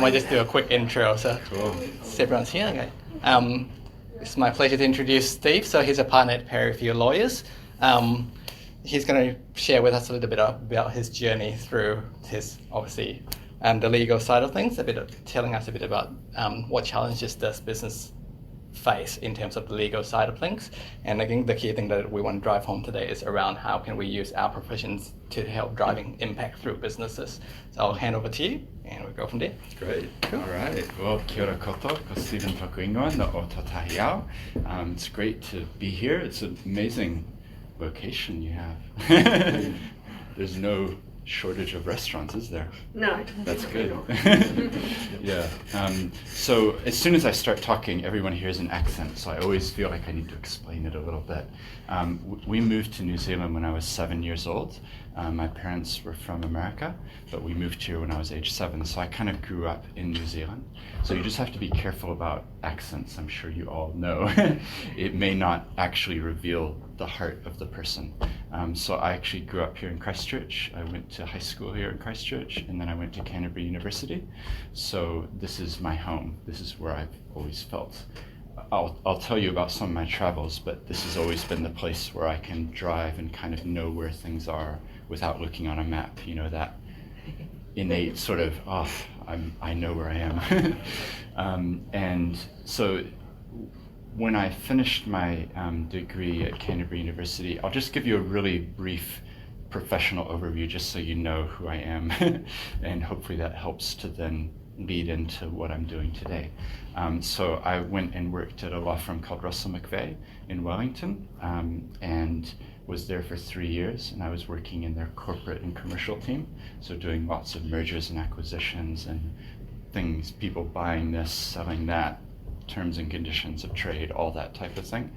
might just do a quick intro. So, Cool. so everyone's here. Okay. It's my pleasure to introduce Steve. So he's a partner at Perryview Lawyers. He's going to share with us a little bit about his journey through his, obviously, the legal side of things, telling us a bit about what challenges does business face in terms of the legal side of things. And again, the key thing that we want to drive home today is around how can we use our professions to help driving impact through businesses. So I'll hand over to you and we'll go from there. Great. Cool. All right. Well, kia ora koto, ko Stephen toku ingoa no o Tatahiao. It's great to be here. It's an amazing location you have. There's no shortage of restaurants, is there? No. That's good. Yeah. So as soon as I start talking, everyone hears an accent, so I always feel like I need to explain it a little bit. We moved to New Zealand when I was 7 years old. My parents were from America, but we moved here when I was age 7, so I kind of grew up in New Zealand. So you just have to be careful about accents. I'm sure you all know. It may not actually reveal the heart of the person. So I actually grew up here in Christchurch. I went to high school here in Christchurch, and then I went to Canterbury University. So this is my home. This is where I've always felt. I'll tell you about some of my travels, but this has always been the place where I can drive and kind of know where things are without looking on a map. You know, that innate sort of, I know where I am. And so when I finished my degree at Canterbury University, I'll just give you a really brief professional overview just so you know who I am, and hopefully that helps to then lead into what I'm doing today. So I went and worked at a law firm called Russell McVeigh in Wellington, and was there for 3 years, and I was working in their corporate and commercial team, so doing lots of mergers and acquisitions and things, people buying this, selling that, terms and conditions of trade, all that type of thing.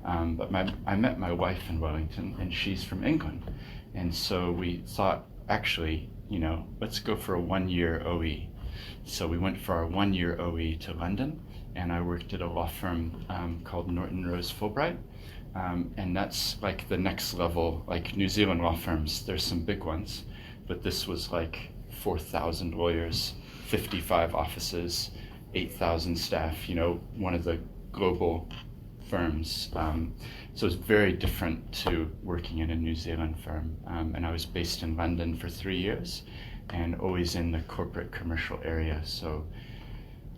But I met my wife in Wellington, and she's from England. And so we thought, actually, let's go for a 1-year OE. So we went for our 1-year OE to London, and I worked at a law firm called Norton Rose Fulbright. And that's like the next level, like New Zealand law firms, there's some big ones, but this was like 4,000 lawyers, 55 offices, 8,000 staff, one of the global firms. So it's very different to working in a New Zealand firm. And I was based in London for 3 years and always in the corporate commercial area. So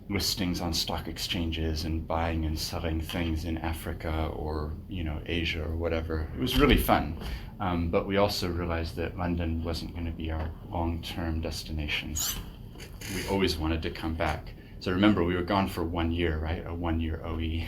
listings on stock exchanges and buying and selling things in Africa or, Asia or whatever. It was really fun. But we also realized that London wasn't going to be our long-term destination. We always wanted to come back. So remember, we were gone for 1 year, right? A 1-year OE.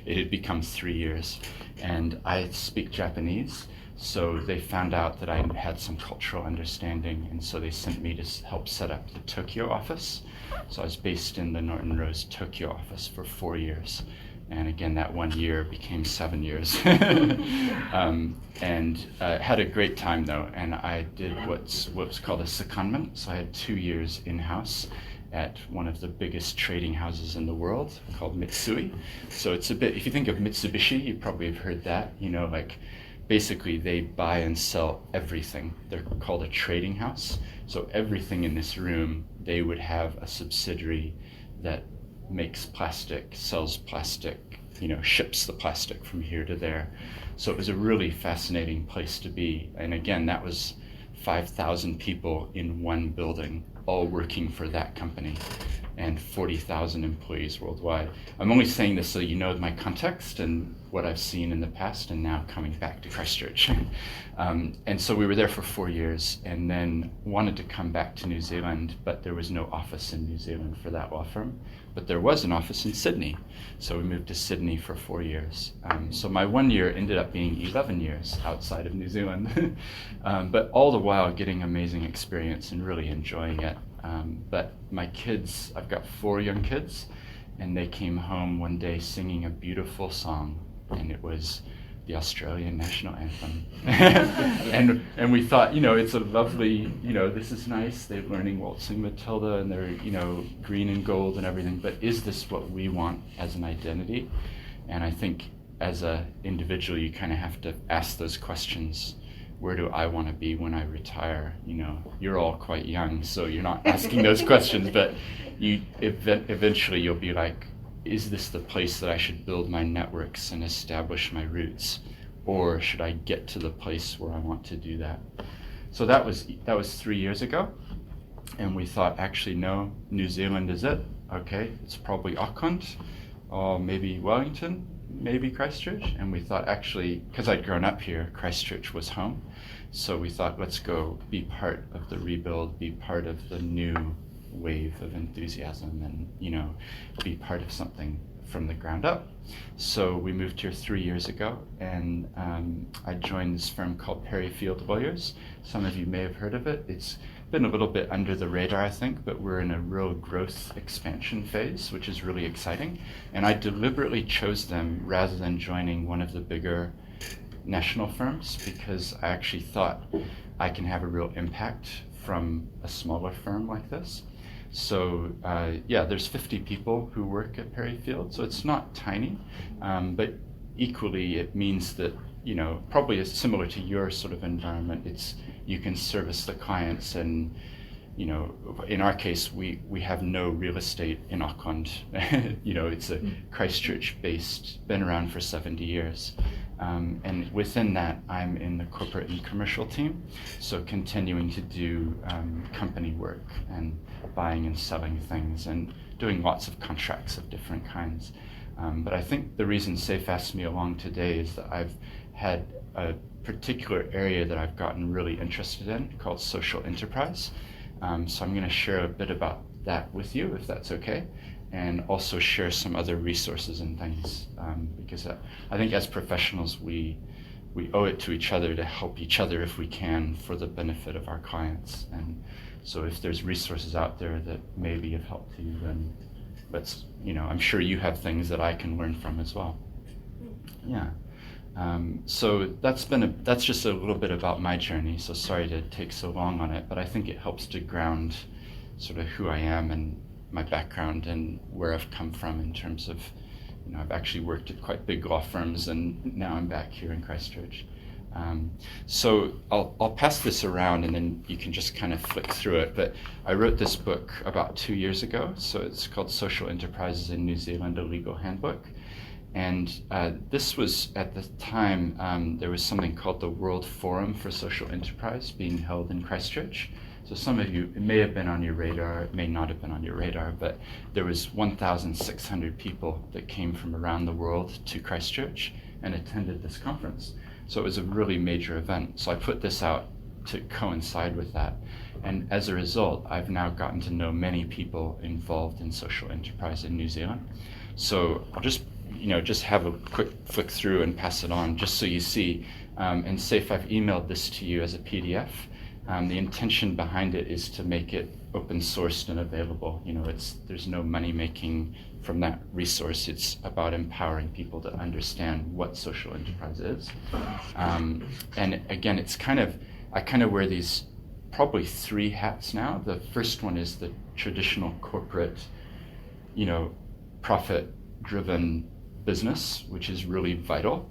It had become 3 years. And I speak Japanese, so they found out that I had some cultural understanding, and so they sent me to help set up the Tokyo office. So I was based in the Norton Rose Tokyo office for 4 years. And again, that 1 year became 7 years. And had a great time, though. And I did what's called a secondment. So I had 2 years in-house at one of the biggest trading houses in the world called Mitsui. So it's a bit, if you think of Mitsubishi, you probably have heard that, basically they buy and sell everything. They're called a trading house. So everything in this room, they would have a subsidiary that makes plastic, sells plastic, ships the plastic from here to there. So it was a really fascinating place to be. And again, that was 5,000 people in one building, all working for that company, and 40,000 employees worldwide. I'm only saying this so you know my context and what I've seen in the past, and now coming back to Christchurch. And so we were there for 4 years, and then wanted to come back to New Zealand, but there was no office in New Zealand for that law firm. But there was an office in Sydney, so we moved to Sydney for 4 years. So my 1 year ended up being 11 years outside of New Zealand, but all the while getting amazing experience and really enjoying it. But my kids, I've got 4 young kids, and they came home one day singing a beautiful song, and it was the Australian national anthem. and we thought, it's a lovely, this is nice. They're learning Waltzing Matilda, and they're, green and gold and everything, but is this what we want as an identity? And I think as an individual, you kind of have to ask those questions where do I want to be when I retire? You're all quite young, so you're not asking those questions, but eventually you'll be like, is this the place that I should build my networks and establish my roots? Or should I get to the place where I want to do that? So that was 3 years ago. And we thought, actually, no, New Zealand is it. Okay, it's probably Auckland, or maybe Wellington, maybe Christchurch. And we thought, actually, because I'd grown up here, Christchurch was home. So we thought, let's go be part of the rebuild, be part of the new wave of enthusiasm, and be part of something from the ground up. So we moved here 3 years ago, and I joined this firm called Perryfield Lawyers. Some of you may have heard of it. It's been a little bit under the radar, I think, but we're in a real growth expansion phase, which is really exciting. And I deliberately chose them rather than joining one of the bigger national firms, because I actually thought I can have a real impact from a smaller firm like this. So there's 50 people who work at Perryfield, so it's not tiny, but equally it means that, probably is similar to your sort of environment. You can service the clients, and in our case, we have no real estate in Auckland. It's a Christchurch-based, been around for 70 years. And within that, I'm in the corporate and commercial team, so continuing to do company work and buying and selling things and doing lots of contracts of different kinds. But I think the reason Safe asked me along today is that I've had a particular area that I've gotten really interested in called social enterprise. So I'm going to share a bit about that with you, if that's okay, and also share some other resources and things, because I think as professionals we owe it to each other to help each other if we can, for the benefit of our clients. And so if there's resources out there that maybe have helped you, then I'm sure you have things that I can learn from as well. Yeah. So that's just a little bit about my journey. So sorry to take so long on it, but I think it helps to ground sort of who I am and my background and where I've come from in terms of, I've actually worked at quite big law firms, and now I'm back here in Christchurch. So I'll pass this around, and then you can just kind of flick through it. But I wrote this book about 2 years ago. So it's called Social Enterprises in New Zealand, a Legal Handbook. And this was, at the time, there was something called the World Forum for Social Enterprise being held in Christchurch. So some of you, it may have been on your radar, it may not have been on your radar, but there was 1,600 people that came from around the world to Christchurch and attended this conference. So it was a really major event. So I put this out to coincide with that. And as a result, I've now gotten to know many people involved in social enterprise in New Zealand. So I'll just have a quick flick through and pass it on, just so you see. And Safe, I've emailed this to you as a PDF. The intention behind it is to make it open sourced and available. There's no money making from that resource. It's about empowering people to understand what social enterprise is. And again, I kind of wear these probably 3 hats now. The first one is the traditional corporate, profit-driven business, which is really vital.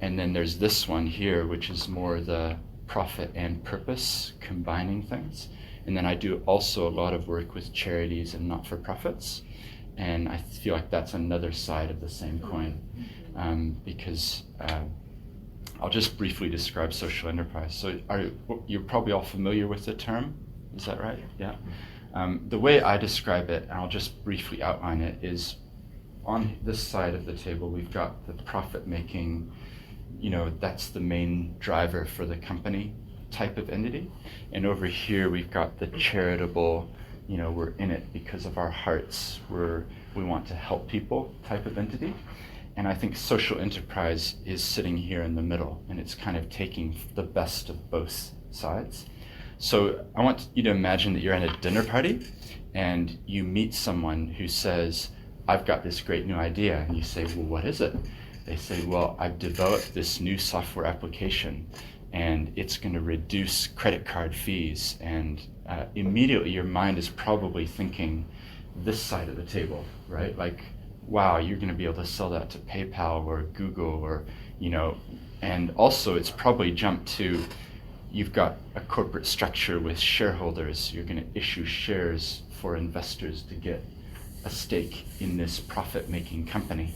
And then there's this one here, which is more the profit and purpose, combining things. And then I do also a lot of work with charities and not-for-profits. And I feel like that's another side of the same coin, because I'll just briefly describe social enterprise. So you're probably all familiar with the term, is that right? Yeah. The way I describe it, and I'll just briefly outline it, is on this side of the table, we've got the profit-making, that's the main driver for the company type of entity. And over here, we've got the charitable, we're in it because of our hearts, we want to help people type of entity. And I think social enterprise is sitting here in the middle, and it's kind of taking the best of both sides. So I want you to imagine that you're at a dinner party, and you meet someone who says, I've got this great new idea. And you say, well, what is it? They say, well, I've developed this new software application, and it's going to reduce credit card fees. And immediately your mind is probably thinking this side of the table, right? Like, wow, you're going to be able to sell that to PayPal or Google, or, and also it's probably jumped to, you've got a corporate structure with shareholders. You're going to issue shares for investors to get a stake in this profit-making company.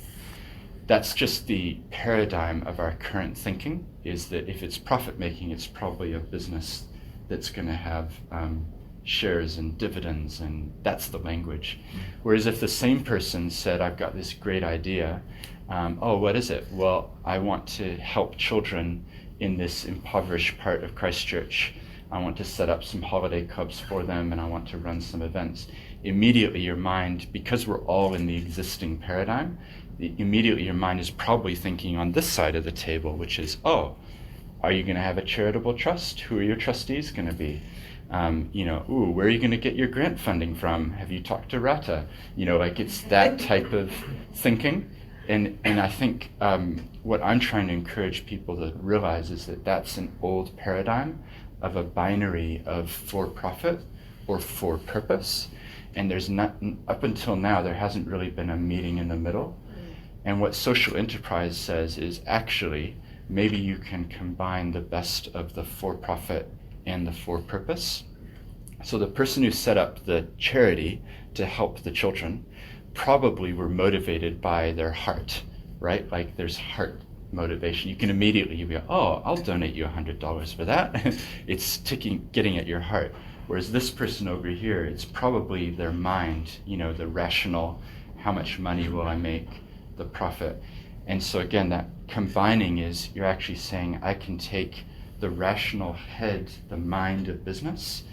That's just the paradigm of our current thinking, is that if it's profit-making, it's probably a business that's going to have shares and dividends, and that's the language. Whereas if the same person said, I've got this great idea, what is it? Well, I want to help children in this impoverished part of Christchurch. I want to set up some holiday clubs for them, and I want to run some events. Immediately your mind, because we're all in the existing paradigm, immediately your mind is probably thinking on this side of the table, which is, are you going to have a charitable trust? Who are your trustees going to be? Where are you going to get your grant funding from? Have you talked to Rata? It's that type of thinking. And I think what I'm trying to encourage people to realize is that that's an old paradigm of a binary of for-profit or for-purpose. And there's not, up until now, there hasn't really been a meeting in the middle. And what social enterprise says is actually, maybe you can combine the best of the for-profit and the for-purpose. So the person who set up the charity to help the children probably were motivated by their heart, right? Like there's heart motivation. You can immediately be, I'll donate you $100 for that. It's getting at your heart. Whereas this person over here, it's probably their mind, the rational, how much money will I make, the profit. And so again, that combining is you're actually saying, I can take the rational head, the mind of business,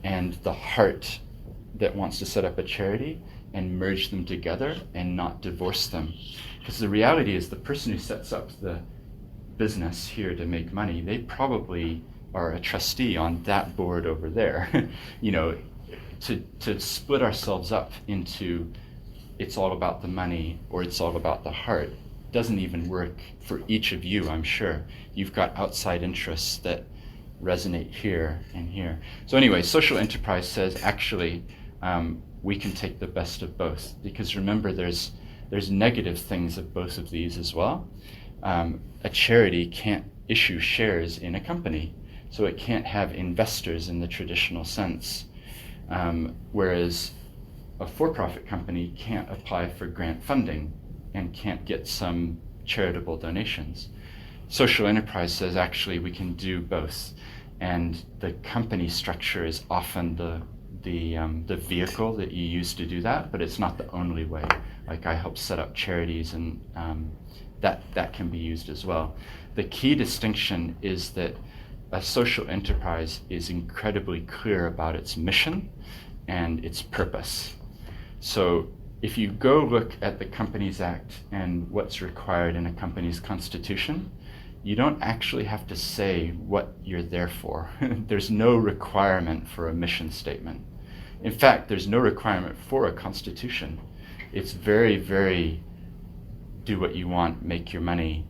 and the heart that wants to set up a charity, and merge them together and not divorce them. Because the reality is the person who sets up the business here to make money, they probably are a trustee on that board over there. To split ourselves up into it's all about the money or it's all about the heart doesn't even work for each of you, I'm sure. You've got outside interests that resonate here and here. So anyway, social enterprise says actually we can take the best of both, because remember there's negative things of both of these as well. A charity can't issue shares in a company, so it can't have investors in the traditional sense, whereas a for-profit company can't apply for grant funding and can't get some charitable donations. Social enterprise says actually we can do both, and the company structure is often the vehicle that you use to do that, but it's not the only way. Like I help set up charities, and that can be used as well. The key distinction is that a social enterprise is incredibly clear about its mission and its purpose. So if you go look at the Companies Act and what's required in a company's constitution, you don't actually have to say what you're there for. There's no requirement for a mission statement. In fact, there's no requirement for a constitution. It's very, very do what you want, make your money,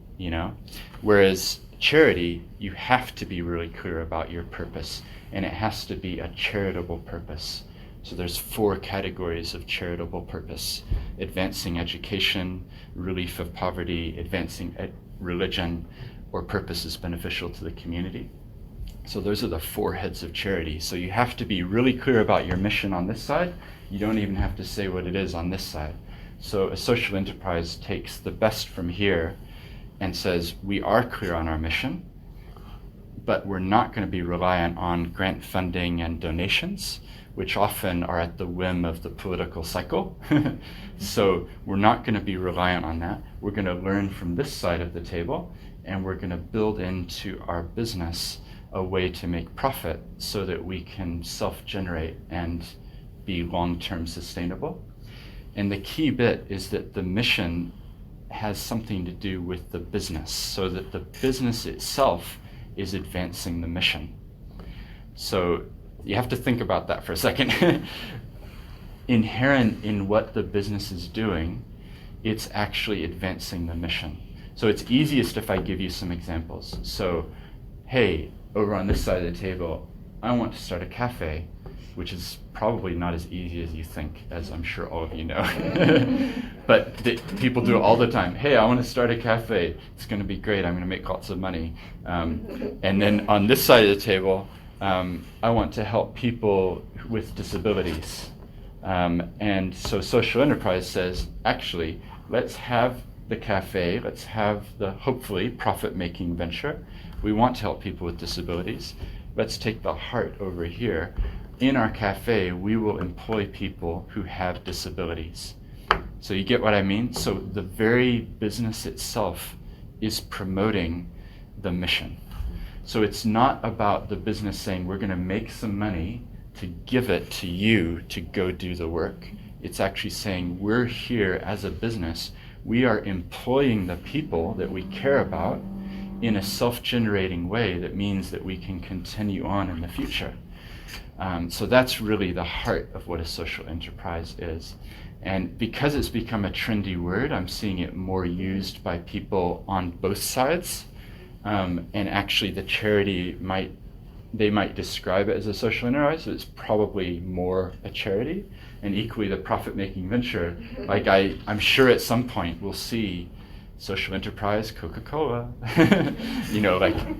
Whereas charity, you have to be really clear about your purpose, and it has to be a charitable purpose. So there's 4 categories of charitable purpose: advancing education, relief of poverty, advancing religion, or purposes beneficial to the community. So those are the 4 heads of charity. So you have to be really clear about your mission on this side. You don't even have to say what it is on this side. So a social enterprise takes the best from here and says, we are clear on our mission, but we're not going to be reliant on grant funding and donations, which often are at the whim of the political cycle. So we're not going to be reliant on that. We're going to learn from this side of the table, and we're going to build into our business a way to make profit so that we can self-generate and be long-term sustainable. And the key bit is that the mission has something to do with the business, so that the business itself is advancing the mission. So you have to think about that for a second. Inherent in what the business is doing, it's actually advancing the mission. So it's easiest if I give you some examples. So, hey, over on this side of the table, I want to start a cafe, which is probably not as easy as you think, as I'm sure all of you know. But people do it all the time. Hey, I want to start a cafe. It's going to be great. I'm going to make lots of money. And then on this side of the table, I want to help people with disabilities. And so social enterprise says, actually, let's have the cafe, let's have the hopefully profit-making venture. We want to help people with disabilities. Let's take the heart over here. In our cafe, we will employ people who have disabilities. So you get what I mean? So the very business itself is promoting the mission. So it's not about the business saying, we're going to make some money to give it to you to go do the work. It's actually saying, we're here as a business. We are employing the people that we care about in a self-generating way that means that we can continue on in the future. So that's really the heart of what a social enterprise is. And because it's become a trendy word, I'm seeing it more used by people on both sides. And actually the charity might describe it as a social enterprise, but it's probably more a charity. And equally the profit-making venture, like I'm sure at some point we'll see social enterprise, Coca-Cola,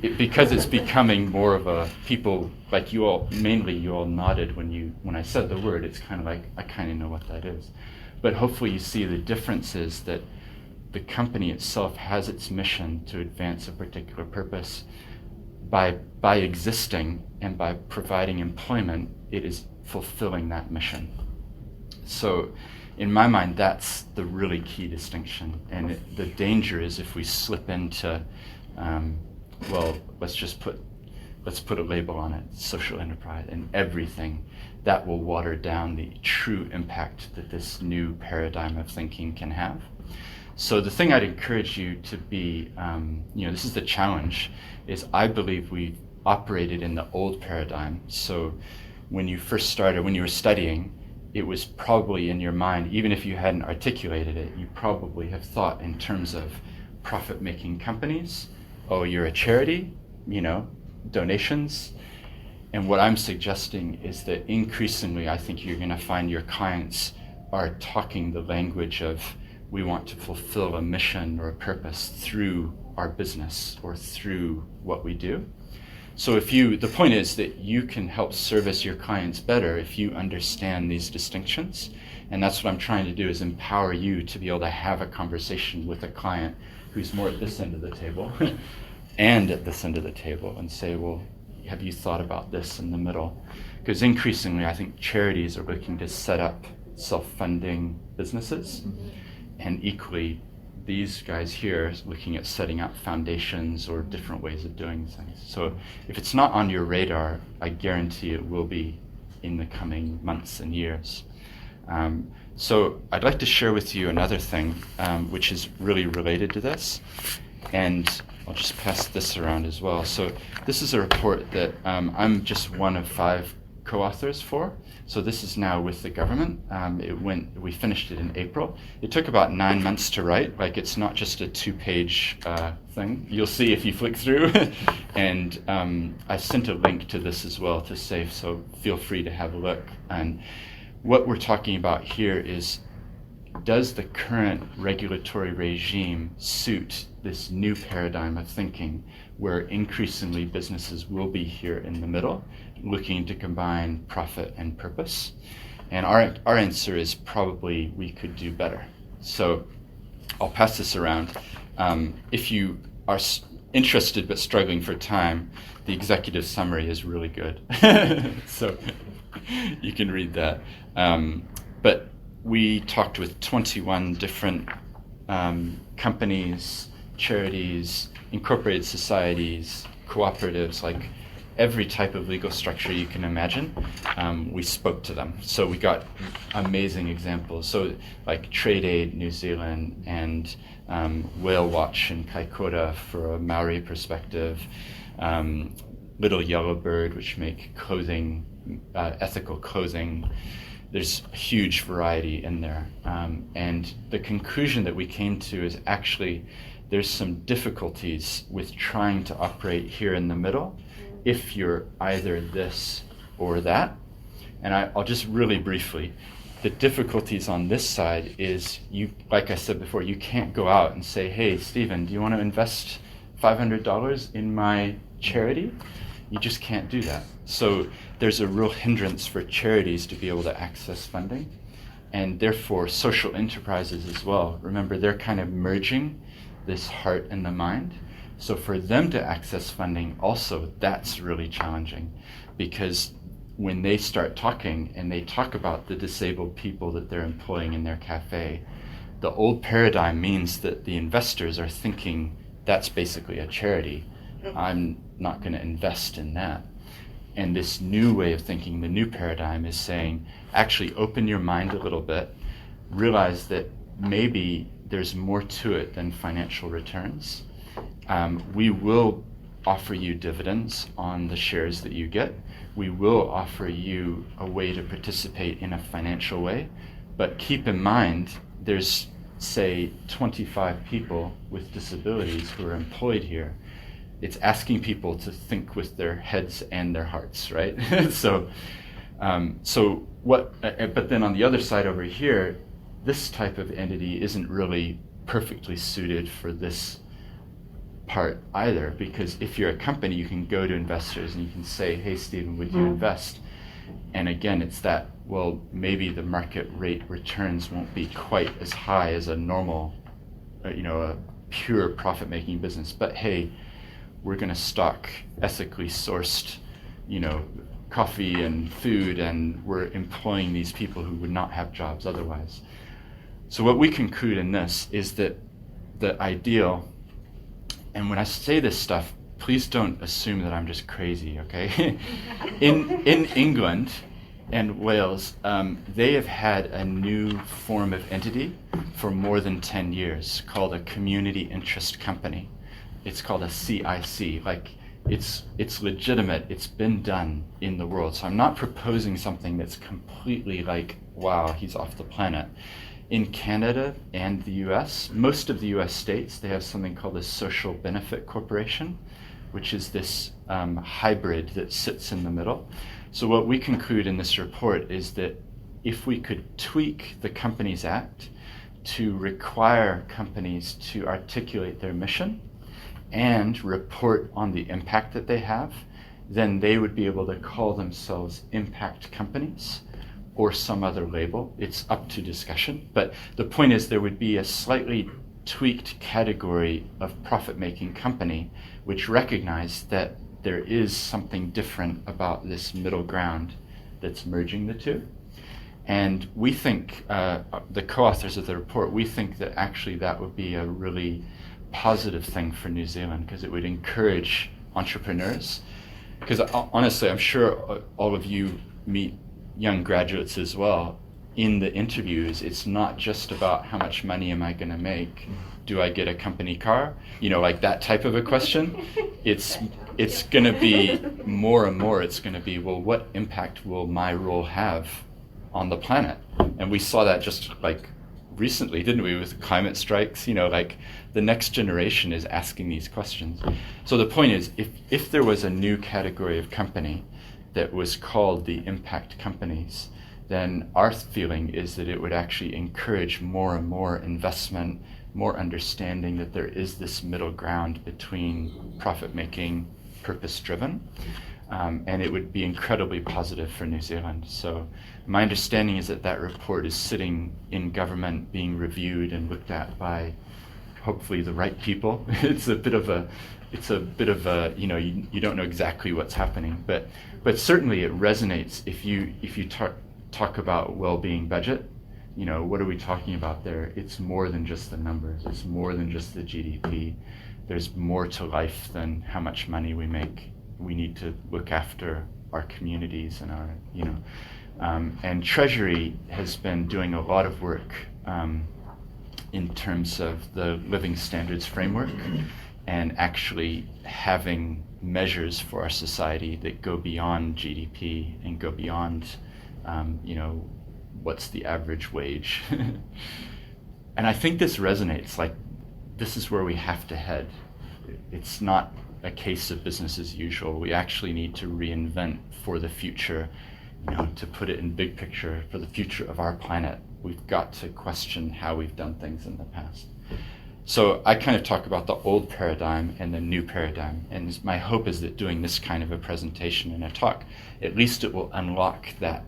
because it's becoming more of a people, like you all nodded when I said the word. It's kind of like, I kind of know what that is. But hopefully you see the difference is that the company itself has its mission to advance a particular purpose. By existing and by providing employment, it is fulfilling that mission. So in my mind, that's the really key distinction. And the danger is if we slip into, let's put a label on it, social enterprise, and everything, that will water down the true impact that this new paradigm of thinking can have. So the thing I'd encourage you to be, this is the challenge, is I believe we operated in the old paradigm. So when you first started, when you were studying, it was probably in your mind, even if you hadn't articulated it, you probably have thought in terms of profit-making companies. Oh, you're a charity, donations. And what I'm suggesting is that increasingly, I think you're going to find your clients are talking the language of, we want to fulfill a mission or a purpose through our business or through what we do. So the point is that you can help service your clients better if you understand these distinctions. And that's what I'm trying to do, is empower you to be able to have a conversation with a client who's more at this end of the table and at this end of the table and say, well, have you thought about this in the middle? Because increasingly, I think charities are looking to set up self-funding businesses. And equally, these guys here looking at setting up foundations or different ways of doing things. So if it's not on your radar, I guarantee it will be in the coming months and years. So I'd like to share with you another thing, which is really related to this. And I'll just pass this around as well. So this is a report that I'm just one of 5 co-authors for. So this is now with the government. We finished it in April. It took about 9 months to write. Like, it's not just a 2-page thing. You'll see if you flick through. And I sent a link to this as well to Safe, so feel free to have a look. And what we're talking about here is, does the current regulatory regime suit this new paradigm of thinking where increasingly businesses will be here in the middle, looking to combine profit and purpose? And our answer is probably we could do better. So I'll pass this around. If you are interested but struggling for time, the executive summary is really good. So you can read that. But we talked with 21 different companies, charities, incorporated societies, cooperatives, like every type of legal structure you can imagine. We spoke to them. So we got amazing examples. So like Trade Aid New Zealand and Whale Watch in Kaikoura for a Maori perspective, Little Yellow Bird, which make clothing, ethical clothing. There's a huge variety in there. And the conclusion that we came to is actually there's some difficulties with trying to operate here in the middle if you're either this or that. And I'll just really briefly, the difficulties on this side is you, like I said before, you can't go out and say, hey, Stephen, do you want to invest $500 in my charity? You just can't do that. So there's a real hindrance for charities to be able to access funding, and therefore social enterprises as well. Remember, they're kind of merging this heart and the mind. So for them to access funding also, that's really challenging, because when they start talking and they talk about the disabled people that they're employing in their cafe, the old paradigm means that the investors are thinking that's basically a charity. I'm not going to invest in that. And this new way of thinking, the new paradigm, is saying, actually open your mind a little bit, realize that maybe there's more to it than financial returns. We will offer you dividends on the shares that you get. We will offer you a way to participate in a financial way. But keep in mind, there's, say, 25 people with disabilities who are employed here. It's asking people to think with their heads and their hearts, right? But then on the other side over here, this type of entity isn't really perfectly suited for this part either, because if you're a company, you can go to investors and you can say, hey, Stephen, would you invest? And again, it's that, well, maybe the market rate returns won't be quite as high as a normal, a pure profit-making business, but hey, we're going to stock ethically sourced, coffee and food, and we're employing these people who would not have jobs otherwise. So what we conclude in this is that the ideal, and when I say this stuff, please don't assume that I'm just crazy, okay? In England and Wales, they have had a new form of entity for more than 10 years called a community interest company. It's called a CIC. Like, it's legitimate. It's been done in the world. So I'm not proposing something that's completely like, wow, he's off the planet. In Canada and the US, most of the US states, they have something called a social benefit corporation, which is this hybrid that sits in the middle. So what we conclude in this report is that if we could tweak the Companies Act to require companies to articulate their mission and report on the impact that they have, then they would be able to call themselves impact companies or some other label. It's up to discussion. But the point is, there would be a slightly tweaked category of profit-making company which recognized that there is something different about this middle ground that's merging the two. And we think, the co-authors of the report, we think that actually that would be a really positive thing for New Zealand, because it would encourage entrepreneurs. Because honestly, I'm sure all of you meet young graduates as well. In the interviews, it's not just about how much money am I going to make? Do I get a company car? Like that type of a question. It's going to be more and more, it's going to be, well, what impact will my role have on the planet? And we saw that just like recently, didn't we, with climate strikes? Like the next generation is asking these questions. So the point is, if there was a new category of company that was called the impact companies, then our feeling is that it would actually encourage more and more investment, more understanding that there is this middle ground between profit-making, purpose-driven, and it would be incredibly positive for New Zealand. So my understanding is that report is sitting in government, being reviewed and looked at by hopefully the right people. It's a bit of a, you don't know exactly what's happening, but certainly it resonates if you talk about well-being budget. What are we talking about there? It's more than just the numbers. It's more than just the GDP. There's more to life than how much money we make. We need to look after our communities and our, and Treasury has been doing a lot of work in terms of the living standards framework and actually having measures for our society that go beyond GDP and go beyond, what's the average wage. And I think this resonates, like this is where we have to head. It's not a case of business as usual. We actually need to reinvent for the future to put it in big picture for the future of our planet, we've got to question how we've done things in the past. So I kind of talk about the old paradigm and the new paradigm, and my hope is that doing this kind of a presentation and a talk, at least it will unlock that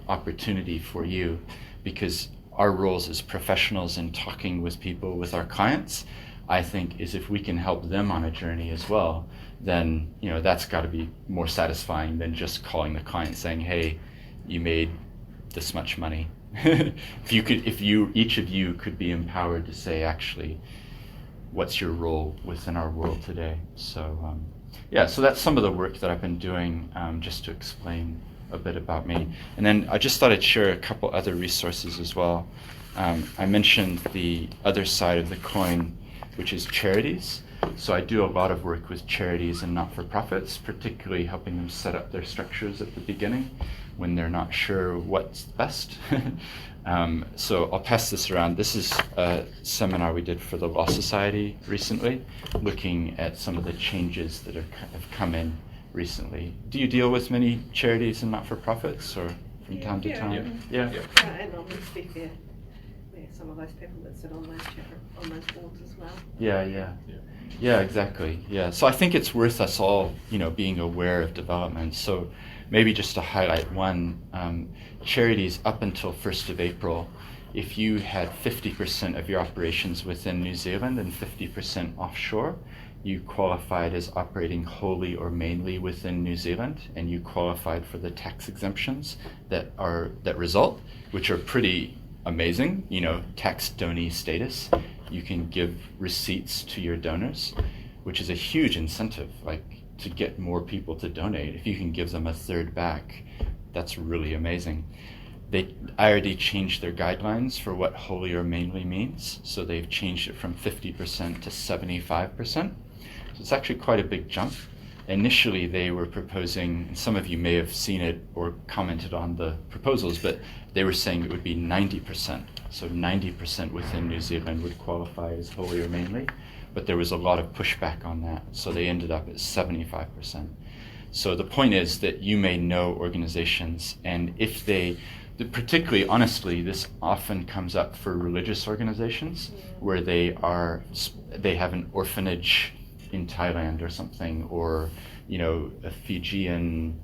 opportunity for you, because our roles as professionals in talking with people, with our clients, I think is if we can help them on a journey as well, then that's got to be more satisfying than just calling the client saying, hey, you made this much money. If each of you could be empowered to say, actually, what's your role within our world today? So so that's some of the work that I've been doing, just to explain a bit about me. And then I just thought I'd share a couple other resources as well. I mentioned the other side of the coin, which is charities. So I do a lot of work with charities and not-for-profits, particularly helping them set up their structures at the beginning when they're not sure what's best. So I'll pass this around. This is a seminar we did for the Law Society recently, looking at some of the changes that have come in recently. Do you deal with many charities and not-for-profits, or from time to time? Yeah. And obviously we're some of those people that sit on those boards as well. Yeah, exactly. Yeah, so I think it's worth us all, being aware of developments. So maybe just to highlight one, charities up until 1st of April, if you had 50% of your operations within New Zealand and 50% offshore, you qualified as operating wholly or mainly within New Zealand, and you qualified for the tax exemptions that result, which are pretty amazing. Tax donee status. You can give receipts to your donors, which is a huge incentive, to get more people to donate. If you can give them a third back, that's really amazing. IRD changed their guidelines for what wholly or mainly means, so they've changed it from 50% to 75%. So it's actually quite a big jump. Initially, they were proposing, some of you may have seen it or commented on the proposals, but they were saying it would be 90%. So 90% within New Zealand would qualify as wholly or mainly, but there was a lot of pushback on that, so they ended up at 75%. So the point is that you may know organizations, and if particularly honestly, this often comes up for religious organizations where they have an orphanage in Thailand or something, or a Fijian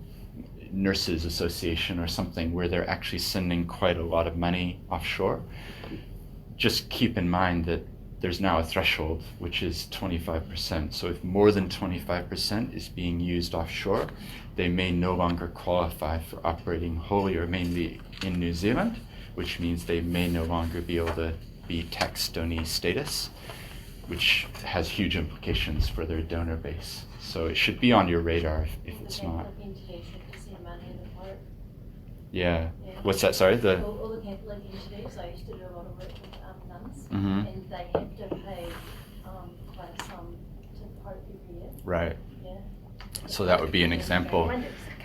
nurses association or something, where they're actually sending quite a lot of money offshore. Just keep in mind that there's now a threshold, which is 25%. So if more than 25% is being used offshore, they may no longer qualify for operating wholly or mainly in New Zealand, which means they may no longer be able to be tax donee status, which has huge implications for their donor base. So it should be on your radar if it's not. Yeah. What's that? Sorry? All the Catholic entities, I used to do a lot of work with nuns, and they have to pay quite a sum to the Pope every year. Right. Yeah. So that would be an example,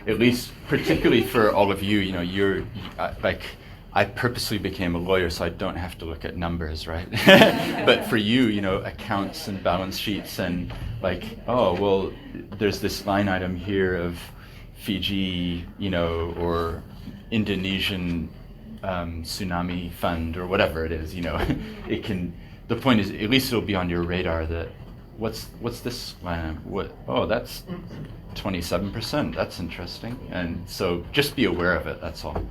at least particularly for all of you, you're I purposely became a lawyer so I don't have to look at numbers, right? But for you, accounts and balance sheets and there's this line item here of Fiji, or Indonesian tsunami fund or whatever it is, it can, the point is at least it'll be on your radar that what's this line item? That's 27%, that's interesting. And so just be aware of it, that's all.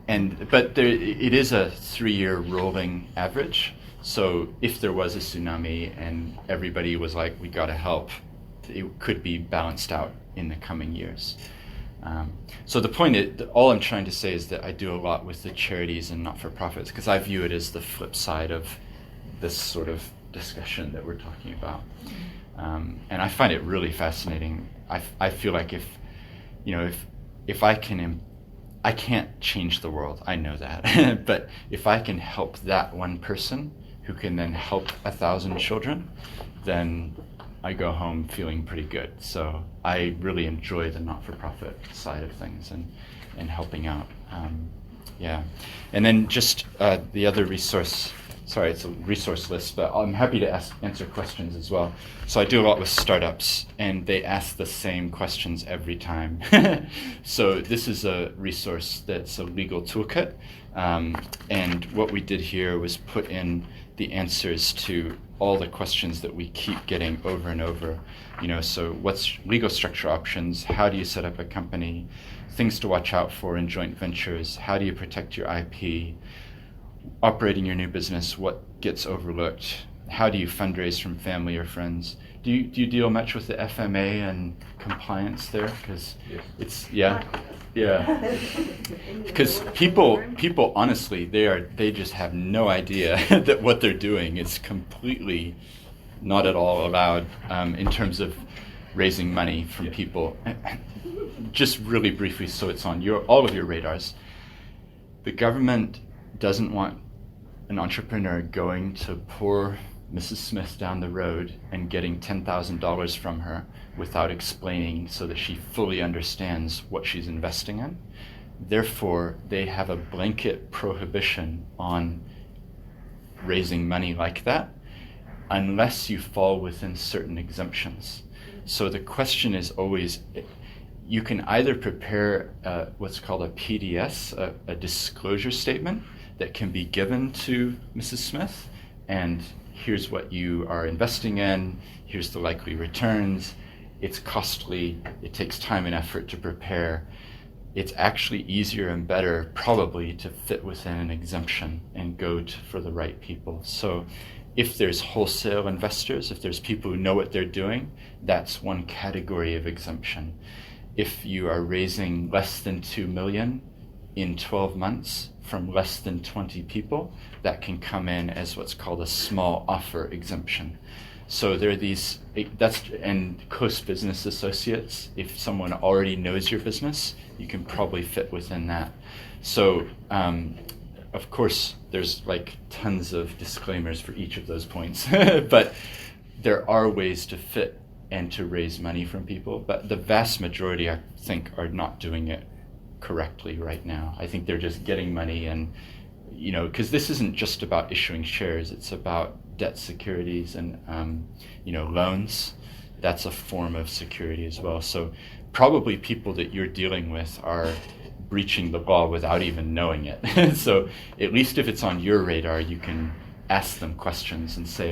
But it is a 3-year rolling average. So if there was a tsunami and everybody was like, we got to help, it could be balanced out in the coming years. So the point is, all I'm trying to say is that I do a lot with the charities and not-for-profits, because I view it as the flip side of this sort of discussion that we're talking about. And I find it really fascinating. I feel like if I can't change the world, I know that. But if I can help that one person who can then help 1,000 children, then I go home feeling pretty good. So I really enjoy the not-for-profit side of things and helping out. And then just the other resource sorry, it's a resource list, but I'm happy to answer questions as well. So I do a lot with startups, and they ask the same questions every time. So this is a resource that's a legal toolkit, and what we did here was put in the answers to all the questions that we keep getting over and over. So what's legal structure options? How do you set up a company? Things to watch out for in joint ventures. How do you protect your IP? Operating your new business, what gets overlooked? How do you fundraise from family or friends? Do you deal much with the FMA and compliance there? Because it's because people honestly they just have no idea that what they're doing is completely not at all allowed in terms of raising money from people. Just really briefly, so it's on all of your radars. The government doesn't want an entrepreneur going to poor Mrs. Smith down the road and getting $10,000 from her without explaining so that she fully understands what she's investing in. Therefore, they have a blanket prohibition on raising money like that unless you fall within certain exemptions. So the question is always, you can either prepare what's called a PDS, a disclosure statement that can be given to Mrs. Smith, and here's what you are investing in, here's the likely returns, it's costly, it takes time and effort to prepare. It's actually easier and better probably to fit within an exemption and go for the right people. So if there's wholesale investors, if there's people who know what they're doing, that's one category of exemption. If you are raising less than 2 million in 12 months from less than 20 people, that can come in as what's called a small offer exemption. So there are these, and close business associates, if someone already knows your business, you can probably fit within that. So of course, there's like tons of disclaimers for each of those points, but there are ways to fit and to raise money from people, but the vast majority, I think, are not doing it correctly right now. I think they're just getting money and, because this isn't just about issuing shares, it's about debt securities and, loans. That's a form of security as well. So probably people that you're dealing with are breaching the law without even knowing it. So at least if it's on your radar, you can ask them questions and say,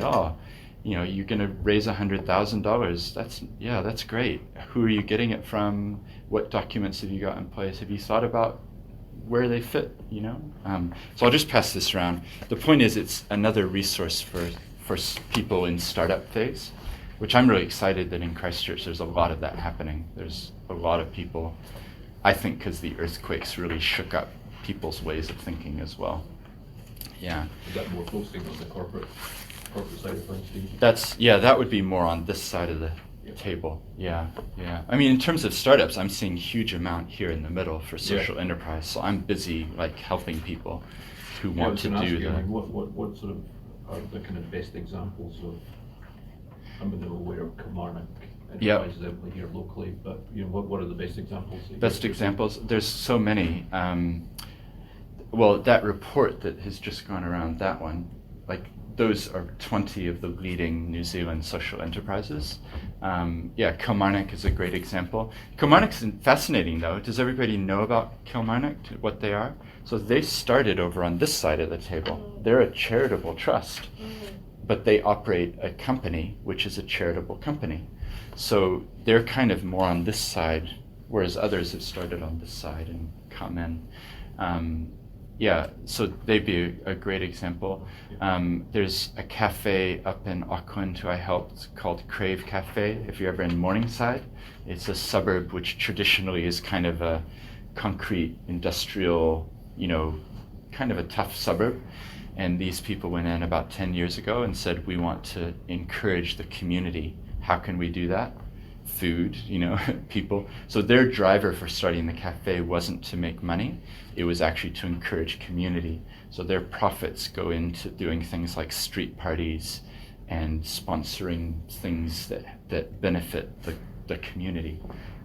you're going to raise $100,000. That's great. Who are you getting it from? What documents have you got in place? Have you thought about where they fit? So I'll just pass this around. The point is, it's another resource for people in startup phase, which I'm really excited that in Christchurch there's a lot of that happening. There's a lot of people, I think, because the earthquakes really shook up people's ways of thinking as well. Yeah. Is that more focusing on the corporate side of things, Steve? That would be more on this side of the table. Yeah. I mean, in terms of startups, I'm seeing huge amount here in the middle for social enterprise. So I'm busy helping people who want to do that. What sort of are the kind of best examples of? I'm aware of Kilmarnock enterprises out here locally, but what are the best examples? Best examples? There's so many. That report that has just gone around, that one, those are 20 of the leading New Zealand social enterprises. Kilmarnock is a great example. Kilmarnock's fascinating, though. Does everybody know about Kilmarnock, what they are? So they started over on this side of the table. They're a charitable trust, but they operate a company, which is a charitable company. So they're kind of more on this side, whereas others have started on this side and come in. So they'd be a great example. There's a cafe up in Auckland who I helped called Crave Cafe, if you're ever in Morningside. It's a suburb which traditionally is kind of a concrete, industrial, kind of a tough suburb. And these people went in about 10 years ago and said, we want to encourage the community. How can we do that? Food, people. So their driver for starting the cafe wasn't to make money. It was actually to encourage community. So their profits go into doing things like street parties and sponsoring things that benefit the community.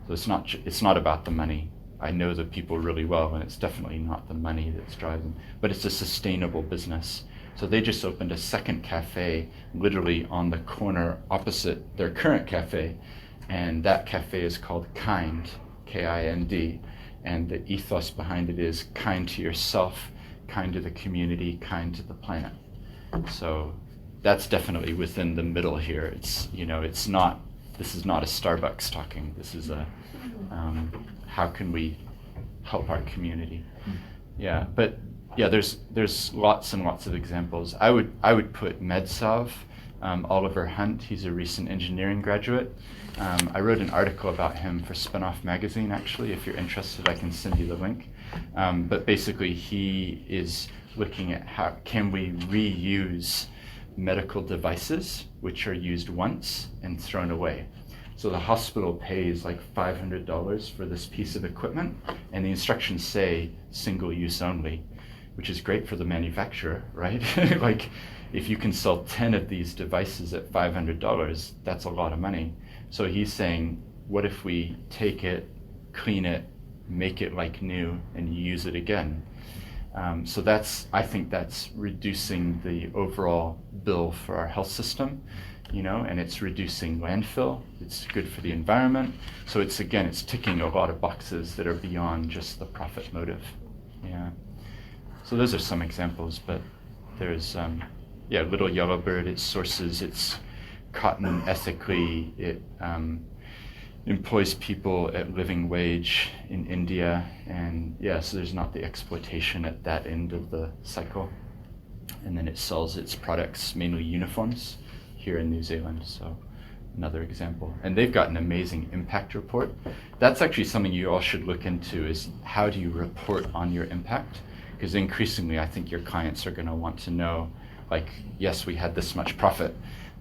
So it's not about the money. I know the people really well, and it's definitely not the money that's driving, but it's a sustainable business So they just opened a second cafe literally on the corner opposite their current cafe, and that cafe is called Kind, K-I-N-D, and the ethos behind it is kind to yourself, kind to the community, kind to the planet. So that's definitely within the middle here. It's, it's not, this is not a Starbucks talking. This is a, how can we help our community? Yeah, but yeah, there's lots and lots of examples. I would put MedSav, Oliver Hunt. He's a recent engineering graduate. I wrote an article about him for Spinoff magazine. Actually, if you're interested, I can send you the link. But basically, he is looking at how can we reuse medical devices which are used once and thrown away. So the hospital pays like $500 for this piece of equipment, and the instructions say single use only, which is great for the manufacturer, right? Like if you can sell 10 of these devices at $500, that's a lot of money. So he's saying, what if we take it, clean it, make it like new, and use it again? So I think that's reducing the overall bill for our health system, and it's reducing landfill. It's good for the environment. So it's ticking a lot of boxes that are beyond just the profit motive. Yeah. So those are some examples, but there's, Little Yellowbird, it sources its cotton ethically. It employs people at living wage in India, and so there's not the exploitation at that end of the cycle. And then it sells its products, mainly uniforms, here in New Zealand. So another example. And they've got an amazing impact report. That's actually something you all should look into, is how do you report on your impact? Because increasingly, I think your clients are going to want to know, like, yes, we had this much profit,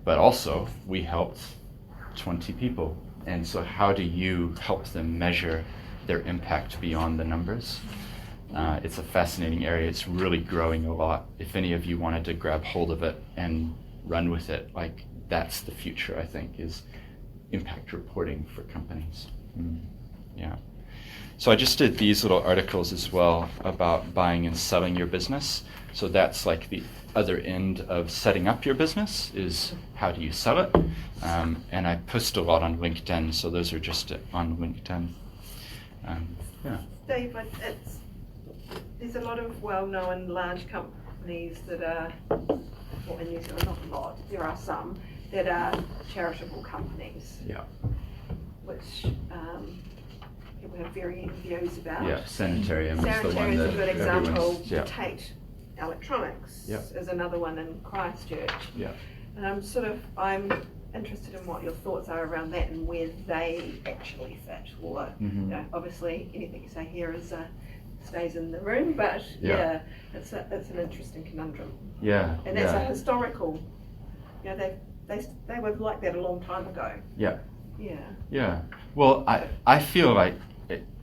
but also we helped 20 people. And so how do you help them measure their impact beyond the numbers? It's a fascinating area. It's really growing a lot. If any of you wanted to grab hold of it and run with it, like, that's the future, I think, is impact reporting for companies. Yeah. So I just did these little articles as well about buying and selling your business. So that's like the other end of setting up your business, is how do you sell it? And I post a lot on LinkedIn, so those are just on LinkedIn. Dave, there's a lot of well-known large companies that are, well, in New Zealand, not a lot, there are some that are charitable companies. Yeah. Which people have varying views about. Yeah, Sanitarium is the one Sanitarium is that a good example. Yeah. Tate Electronics Yeah. is another one in Christchurch. Yeah. And I'm interested in what your thoughts are around that and where they actually fit. Or, obviously, anything you say here is stays in the room, but it's an interesting conundrum. Yeah. And that's a historical. They were like that a long time ago. Yeah. Yeah. Yeah. Well, I feel like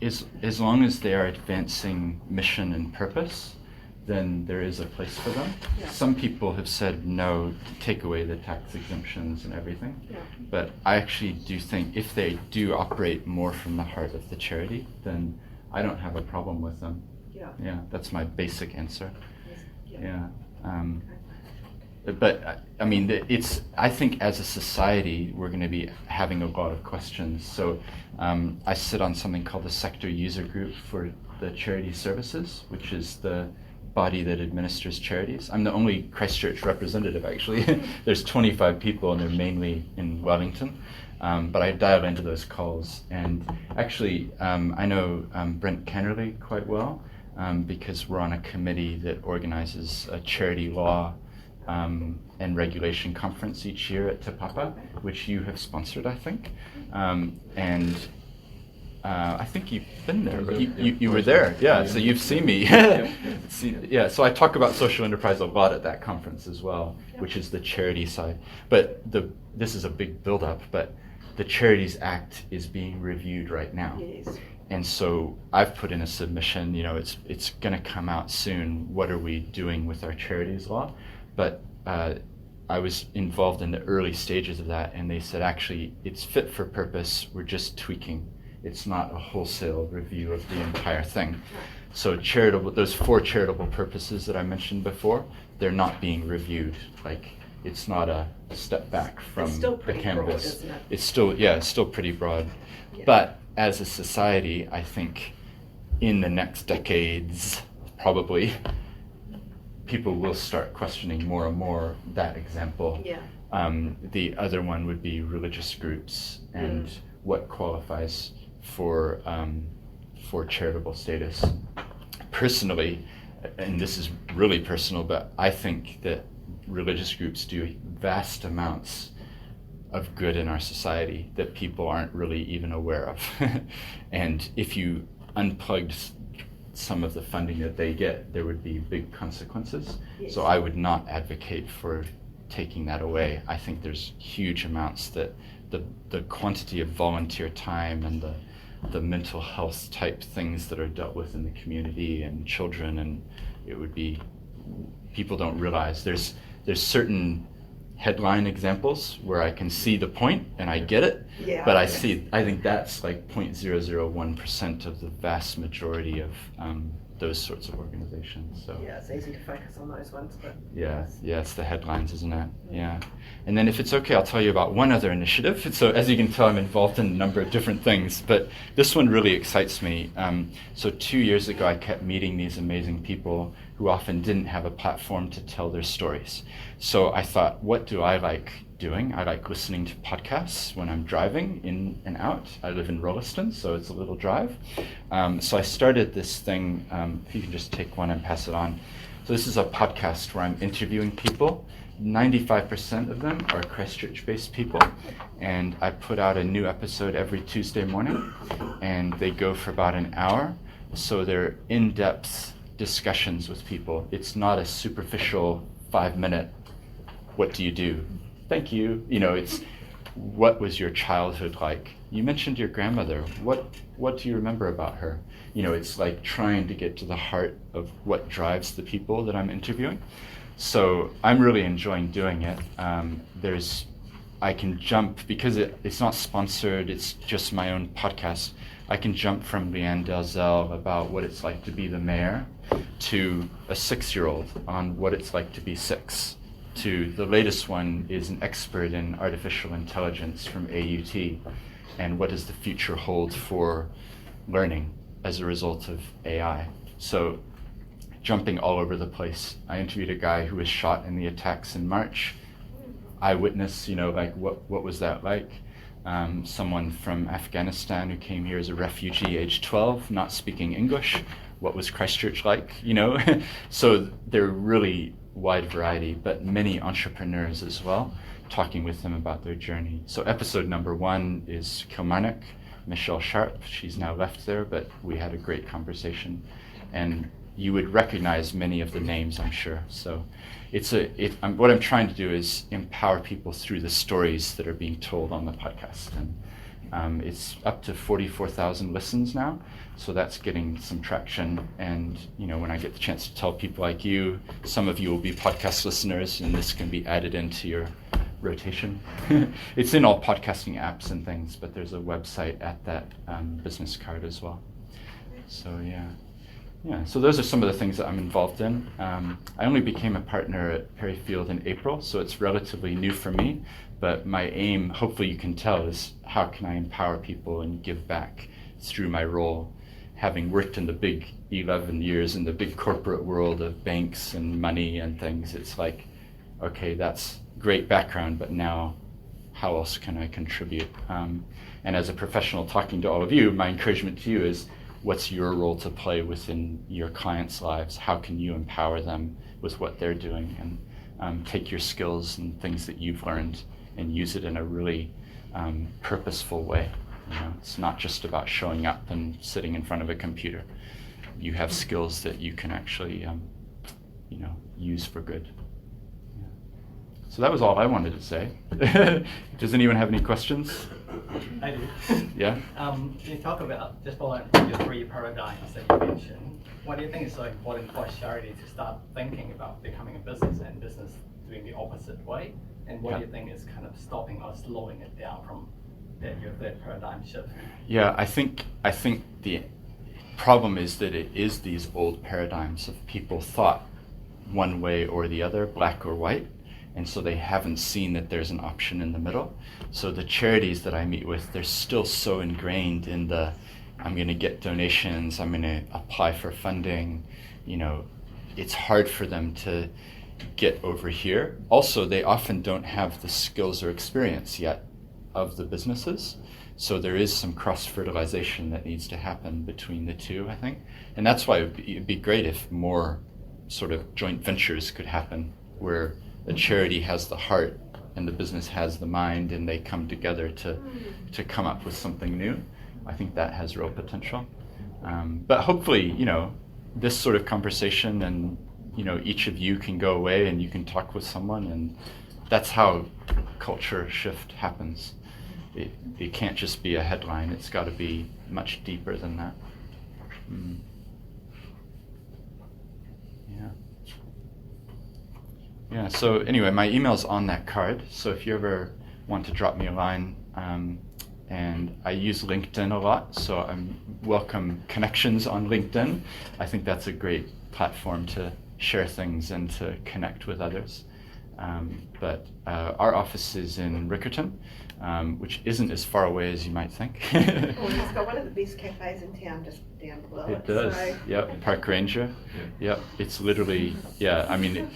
as long as they are advancing mission and purpose, then there is a place for them. Yeah. Some people have said no, take away the tax exemptions and everything. Yeah. But I actually do think if they do operate more from the heart of the charity, then I don't have a problem with them. Yeah. Yeah, that's my basic answer. Yeah. But I mean, I think as a society, we're going to be having a lot of questions. So I sit on something called the Sector User Group for the Charity Services, which is the body that administers charities. I'm the only Christchurch representative, actually. There's 25 people, and they're mainly in Wellington. But I dial into those calls. And actually, I know Brent Kennerly quite well, because we're on a committee that organizes a charity law and regulation conference each year at Te Papa, which you have sponsored, I think. And I think you've been there. You were there, yeah. So you've seen me. Yeah. So I talk about social enterprise a lot at that conference as well, which is the charity side. But this is a big build-up. But the Charities Act is being reviewed right now. Yes. And so I've put in a submission. It's going to come out soon. What are we doing with our charities law? But I was involved in the early stages of that, and they said, actually, it's fit for purpose. We're just tweaking. It's not a wholesale review of the entire thing. So those 4 charitable purposes that I mentioned before, they're not being reviewed. Like, it's not a step back from It's still the pretty canvas. broad, isn't it? It's still pretty broad. Yeah. But as a society, I think in the next decades, probably, people will start questioning more and more that example. Yeah. The other one would be religious groups and what qualifies for charitable status. Personally, and this is really personal, but I think that religious groups do vast amounts of good in our society that people aren't really even aware of. And if you unplugged some of the funding that they get, there would be big consequences. Yes. So I would not advocate for taking that away. I think there's huge amounts that the quantity of volunteer time and the mental health type things that are dealt with in the community and children, and it would be, people don't realize there's certain headline examples where I can see the point and I get it, Yeah, but I yes. think that's like 0.001% of the vast majority of those sorts of organizations. So Yeah, it's easy to focus on those ones, but yeah, it's the headlines, isn't it? Yeah. And then if it's okay, I'll tell you about one other initiative. So as you can tell, I'm involved in a number of different things, but this one really excites me. So 2 years ago, I kept meeting these amazing people who often didn't have a platform to tell their stories. So I thought, what do I like doing? I like listening to podcasts when I'm driving in and out. I live in Rolliston, so it's a little drive. So I started this thing, if you can just take one and pass it on. So this is a podcast where I'm interviewing people. 95% of them are Christchurch-based people, and I put out a new episode every Tuesday morning, and they go for about an hour. So they're in-depth discussions with people. It's not a superficial 5-minute, what do you do? Thank you. It's what was your childhood like? You mentioned your grandmother. What do you remember about her? It's like trying to get to the heart of what drives the people that I'm interviewing. So I'm really enjoying doing it. I can jump, because it's not sponsored, it's just my own podcast. I can jump from Leanne Dalzell about what it's like to be the mayor to a 6-year-old on what it's like to be 6. To the latest one is an expert in artificial intelligence from AUT, and what does the future hold for learning as a result of AI. So jumping all over the place. I interviewed a guy who was shot in the attacks in March. Eyewitness, what was that like? Someone from Afghanistan who came here as a refugee, age 12, not speaking English. What was Christchurch like? So they're really wide variety, but many entrepreneurs as well, talking with them about their journey. So episode number 1 is Kilmarnock, Michelle Sharp. She's now left there, but we had a great conversation, and you would recognize many of the names, I'm sure. So what I'm trying to do is empower people through the stories that are being told on the podcast. And it's up to 44,000 listens now, so that's getting some traction. And when I get the chance to tell people like you, some of you will be podcast listeners, and this can be added into your rotation. It's in all podcasting apps and things, but there's a website at that business card as well. So yeah, so those are some of the things that I'm involved in. I only became a partner at Perryfield in April, so it's relatively new for me. But my aim, hopefully you can tell, is how can I empower people and give back through my role. Having worked in the big 11 years in the big corporate world of banks and money and things, it's like, okay, that's great background, but now how else can I contribute? And as a professional talking to all of you, my encouragement to you is, what's your role to play within your clients' lives? How can you empower them with what they're doing? And take your skills and things that you've learned and use it in a really purposeful way. It's not just about showing up and sitting in front of a computer. You have skills that you can actually use for good. Yeah. So that was all I wanted to say. Does anyone have any questions? I do. Yeah? Can you talk about, just following your 3 paradigms that you mentioned, what do you think is so important for charity to start thinking about becoming a business and business doing the opposite way? And what do you think is kind of stopping or slowing it down from your third paradigm shift? Yeah, I think the problem is that it is these old paradigms of people thought one way or the other, black or white, and so they haven't seen that there's an option in the middle. So the charities that I meet with, they're still so ingrained in the, I'm going to get donations, I'm going to apply for funding. You know, it's hard for them to get over here. Also, they often don't have the skills or experience yet of the businesses. So there is some cross-fertilization that needs to happen between the two, I think. And that's why it'd be great if more sort of joint ventures could happen, where the charity has the heart and the business has the mind, and they come together to come up with something new. I think that has real potential. But hopefully, you know, this sort of conversation, and you know, each of you can go away and you can talk with someone, and that's how culture shift happens. It can't just be a headline. It's got to be much deeper than that. Yeah, so anyway, my email's on that card, so if you ever want to drop me a line, and I use LinkedIn a lot, so I welcome connections on LinkedIn. I think that's a great platform to share things and to connect with others. But our office is in Riccarton, which isn't as far away as you might think. Well, it's got one of the best cafes in town just down below it. It does, So. yep, Park Ranger. Yep, it's literally, yeah, I mean,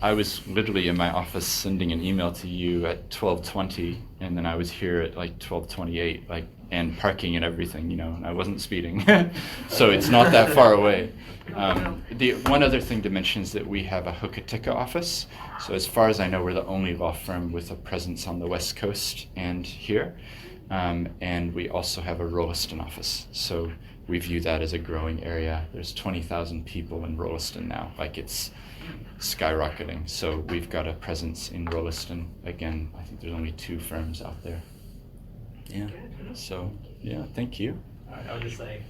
I was literally in my office sending an email to you at 12:20, and then I was here at like 12:28, like, and parking and everything, you know, and I wasn't speeding. So it's not that far away. The one other thing to mention is that we have a Hokitika office. So as far as I know, we're the only law firm with a presence on the West Coast and here. And we also have a Rolliston office. So we view that as a growing area. There's 20,000 people in Rolliston now, like it's skyrocketing. So we've got a presence in Rolliston. Again, I think there's only 2 firms out there. Yeah, so, yeah, thank you. All right, I'll just say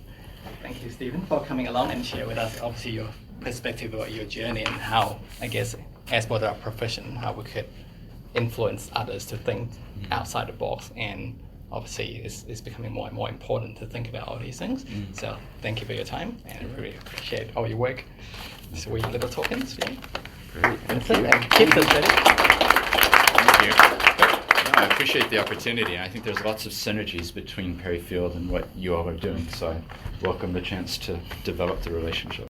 thank you, Stephen, for coming along and share with us, obviously, your perspective about your journey and how, I guess, as part of our profession, how we could influence others to think outside the box. And obviously, it's becoming more and more important to think about all these things. So thank you for your time, and I really appreciate all your work. So we little tokens, yeah. Great, thank you. Keep them ready. Thank you. I appreciate the opportunity. I think there's lots of synergies between Perryfield and what you all are doing, so I welcome the chance to develop the relationship.